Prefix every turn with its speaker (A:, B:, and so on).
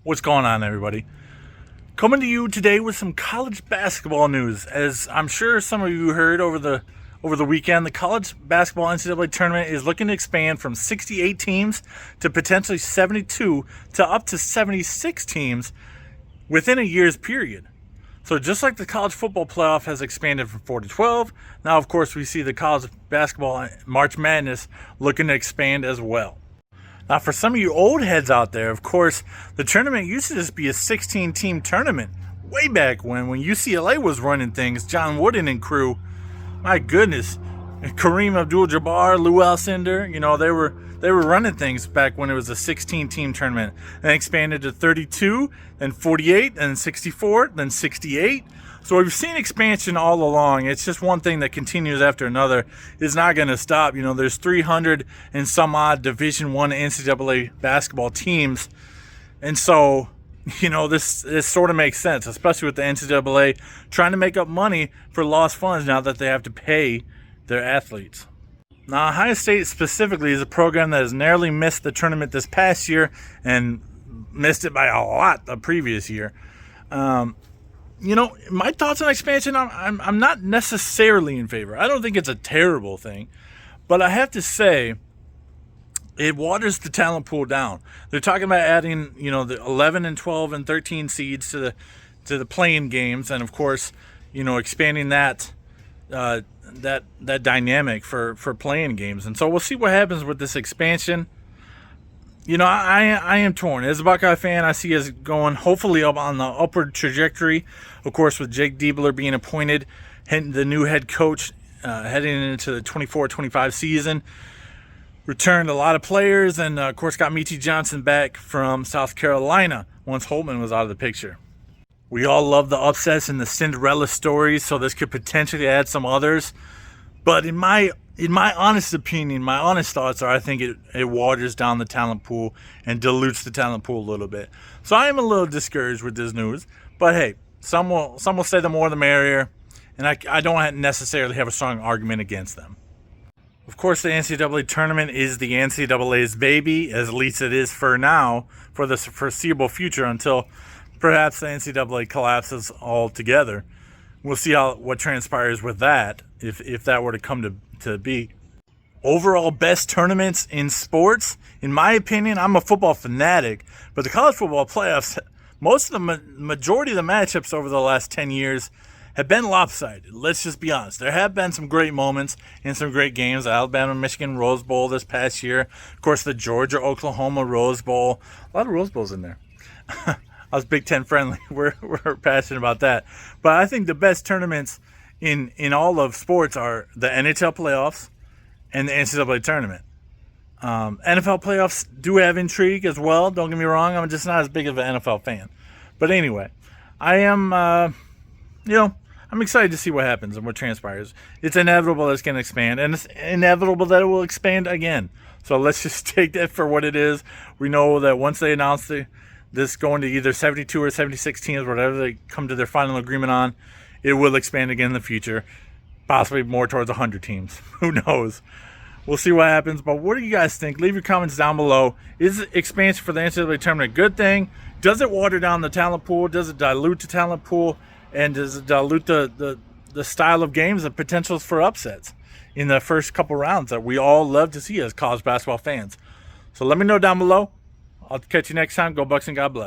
A: What's going on, everybody? Coming to you today with some college basketball news. As I'm sure some of you heard over the weekend, the college basketball NCAA tournament is looking to expand from 68 teams to potentially 72 to up to 76 teams within a year's period. So just like the college football playoff has expanded from 4 to 12, now of course we see the college basketball March Madness looking to expand as well. Now, for some of you old heads out there, of course, the tournament used to just be a 16-team tournament. Way back when UCLA was running things, John Wooden and crew, my goodness, Kareem Abdul-Jabbar, Lou Alcindor, they were running things back when it was a 16-team tournament. Then expanded to 32, then 48, then 64, then 68. So we've seen expansion all along. It's just one thing that continues after another. It's not going to stop. There's 300 and some odd Division I NCAA basketball teams. And so, this sort of makes sense, especially with the NCAA trying to make up money for lost funds now that they have to pay their athletes. Now, Ohio State specifically is a program that has narrowly missed the tournament this past year and missed it by a lot the previous year. My thoughts on expansion, I'm not necessarily in favor. I don't think it's a terrible thing, but I have to say it waters the talent pool down. They're talking about adding, the 11 and 12 and 13 seeds to the playing games, and of course, expanding that dynamic for playing games. And so we'll see what happens with this expansion. I am torn. As a Buckeye fan, I see us going hopefully up on the upward trajectory. Of course, with Jake Diebler being appointed, the new head coach heading into the 24-25 season. Returned a lot of players and, of course, got Meechie Johnson back from South Carolina once Holtman was out of the picture. We all love the upsets and the Cinderella stories, so this could potentially add some others. But in my honest opinion, my honest thoughts are I think it waters down the talent pool and dilutes the talent pool a little bit. So I am a little discouraged with this news. But hey, some will say the more the merrier, and I don't necessarily have a strong argument against them. Of course, the NCAA tournament is the NCAA's baby, as at least it is for now, for the foreseeable future until perhaps the NCAA collapses altogether. We'll see what transpires with that, if that were to come to be. Overall best tournaments in sports, in my opinion, I'm a football fanatic, but the college football playoffs, most of the majority of the matchups over the last 10 years have been lopsided. Let's just be honest. There have been some great moments and some great games. The Alabama-Michigan Rose Bowl this past year. Of course, the Georgia-Oklahoma Rose Bowl. A lot of Rose Bowls in there. I was Big Ten friendly. We're passionate about that. But I think the best tournaments in all of sports are the NHL playoffs and the NCAA tournament. NFL playoffs do have intrigue as well. Don't get me wrong. I'm just not as big of an NFL fan. But anyway, I am, I'm excited to see what happens and what transpires. It's inevitable that it's going to expand, and it's inevitable that it will expand again. So let's just take that for what it is. We know that once they announce this going to either 72 or 76 teams, whatever they come to their final agreement on, it will expand again in the future, possibly more towards 100 teams. Who knows? We'll see what happens. But what do you guys think? Leave your comments down below. Is expansion for the NCAA tournament a good thing? Does it water down the talent pool? Does it dilute the talent pool? And does it dilute the style of games and potentials for upsets in the first couple rounds that we all love to see as college basketball fans? So let me know down below. I'll catch you next time. Go Bucks and God bless.